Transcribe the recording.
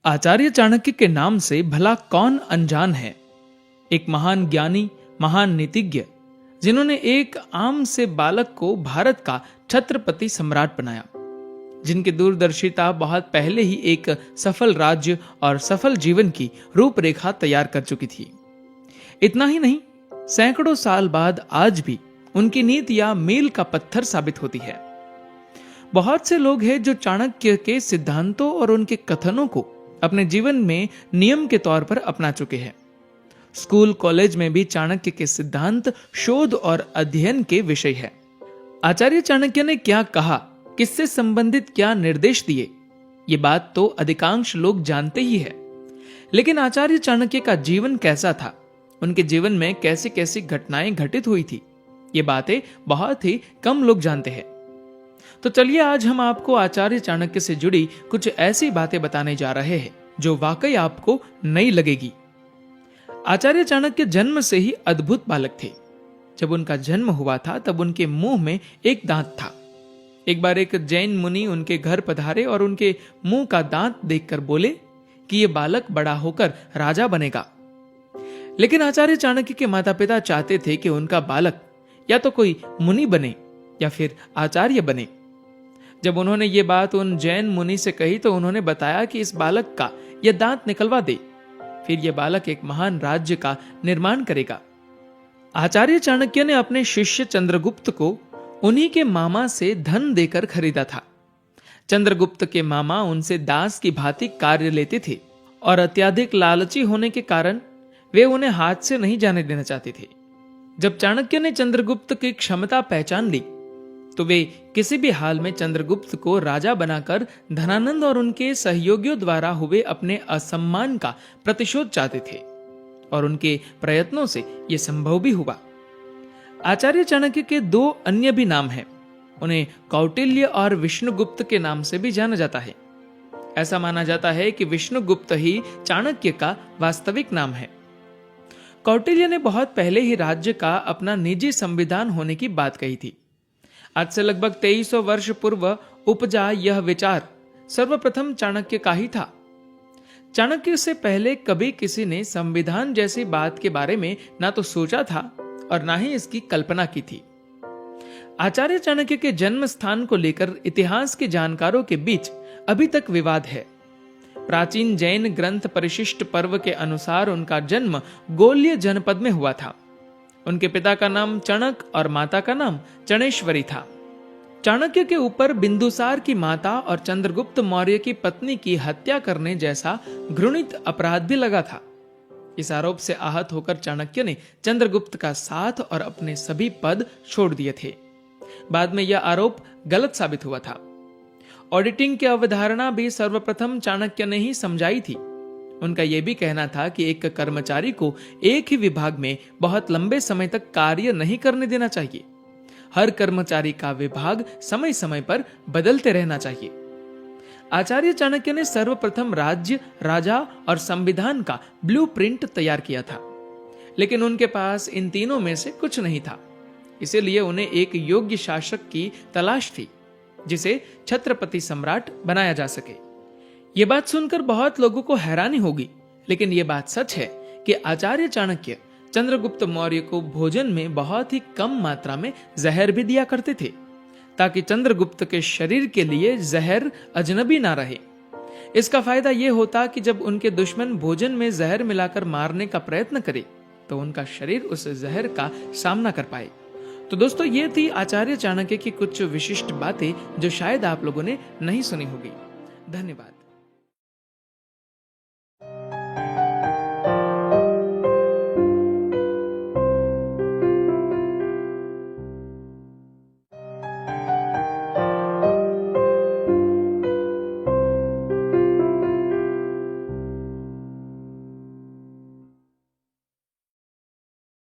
आचार्य चाणक्य के नाम से भला कौन अनजान है। एक महान ज्ञानी, महान नीतिज्ञ, जिन्होंने एक आम से बालक को भारत का छत्रपति सम्राट बनाया, जिनकी दूरदर्शिता बहुत पहले ही एक सफल राज्य और सफल जीवन की रूपरेखा तैयार कर चुकी थी। इतना ही नहीं, सैकड़ों साल बाद आज भी उनकी नीतियां मील का पत्थर साबित होती है। बहुत से लोग हैं जो चाणक्य के सिद्धांतों और उनके कथनों को अपने जीवन में नियम के तौर पर अपना चुके हैं। स्कूल कॉलेज में भी चाणक्य के सिद्धांत शोध और अध्ययन के विषय है। आचार्य चाणक्य ने क्या कहा, किससे संबंधित क्या निर्देश दिए, ये बात तो अधिकांश लोग जानते ही है। लेकिन आचार्य चाणक्य का जीवन कैसा था, उनके जीवन में कैसी कैसी घटनाएं घटित हुई थी, ये बातें बहुत ही कम लोग जानते हैं। तो चलिए आज हम आपको आचार्य चाणक्य से जुड़ी कुछ ऐसी बातें बताने जा रहे हैं जो वाकई आपको नई लगेगी। आचार्य चाणक्य जन्म से ही अद्भुत बालक थे। जब उनका जन्म हुआ था तब उनके मुंह में एक दांत था। एक बार एक जैन मुनि उनके घर पधारे और उनके मुंह का दांत देखकर बोले कि यह बालक बड़ा होकर राजा बनेगा। लेकिन आचार्य चाणक्य के माता पिता चाहते थे कि उनका बालक या तो कोई मुनि बने या फिर आचार्य बने। जब उन्होंने ये बात उन जैन मुनि से कही तो उन्होंने बताया कि इस बालक का यह दांत निकलवा दे, फिर यह बालक एक महान राज्य का निर्माण करेगा। आचार्य चाणक्य ने अपने शिष्य चंद्रगुप्त को उन्हीं के मामा से धन देकर खरीदा था। चंद्रगुप्त के मामा उनसे दास की भांति कार्य लेते थे और अत्यधिक लालची होने के कारण वे उन्हें हाथ से नहीं जाने देना चाहते थे। जब चाणक्य ने चंद्रगुप्त की क्षमता पहचान ली तो वे किसी भी हाल में चंद्रगुप्त को राजा बनाकर धनानंद और उनके सहयोगियों द्वारा हुए अपने असम्मान का प्रतिशोध चाहते थे, और उनके प्रयत्नों से यह संभव भी हुआ। आचार्य चाणक्य के दो अन्य भी नाम हैं। उन्हें कौटिल्य और विष्णुगुप्त के नाम से भी जाना जाता है। ऐसा माना जाता है कि विष्णुगुप्त ही चाणक्य का वास्तविक नाम है। कौटिल्य ने बहुत पहले ही राज्य का अपना निजी संविधान होने की बात कही थी। आज से लगभग 2300 वर्ष पूर्व उपजा यह विचार सर्वप्रथम चाणक्य का ही था। चाणक्य से पहले कभी किसी ने संविधान जैसी बात के बारे में ना तो सोचा था और ना ही इसकी कल्पना की थी। आचार्य चाणक्य के जन्म स्थान को लेकर इतिहास के जानकारों के बीच अभी तक विवाद है। प्राचीन जैन ग्रंथ परिशिष्ट पर्व के अनुसार उनका जन्म गोल्य जनपद में हुआ था। उनके पिता का नाम चणक और माता का नाम चणेश्वरी था। चाणक्य के ऊपर बिंदुसार की माता और चंद्रगुप्त मौर्य की पत्नी की हत्या करने जैसा घृणित अपराध भी लगा था। इस आरोप से आहत होकर चाणक्य ने चंद्रगुप्त का साथ और अपने सभी पद छोड़ दिए थे। बाद में यह आरोप गलत साबित हुआ था। ऑडिटिंग की अवधारणा भी सर्वप्रथम चाणक्य ने ही समझाई थी। उनका यह भी कहना था कि एक कर्मचारी को एक ही विभाग में बहुत लंबे समय तक कार्य नहीं करने देना चाहिए। हर कर्मचारी का विभाग समय समय पर बदलते रहना चाहिए। आचार्य चाणक्य ने सर्वप्रथम राज्य, राजा और संविधान का ब्लूप्रिंट तैयार किया था, लेकिन उनके पास इन तीनों में से कुछ नहीं था। इसीलिए उन्हें एक योग्य शासक की तलाश थी जिसे छत्रपति सम्राट बनाया जा सके। ये बात सुनकर बहुत लोगों को हैरानी होगी, लेकिन ये बात सच है कि आचार्य चाणक्य चंद्रगुप्त मौर्य को भोजन में बहुत ही कम मात्रा में जहर भी दिया करते थे, ताकि चंद्रगुप्त के शरीर के लिए जहर अजनबी ना रहे। इसका फायदा यह होता कि जब उनके दुश्मन भोजन में जहर मिलाकर मारने का प्रयत्न करे तो उनका शरीर उस जहर का सामना कर पाए। तो दोस्तों, ये थी आचार्य चाणक्य की कुछ विशिष्ट बातें जो शायद आप लोगों ने नहीं सुनी होगी। धन्यवाद।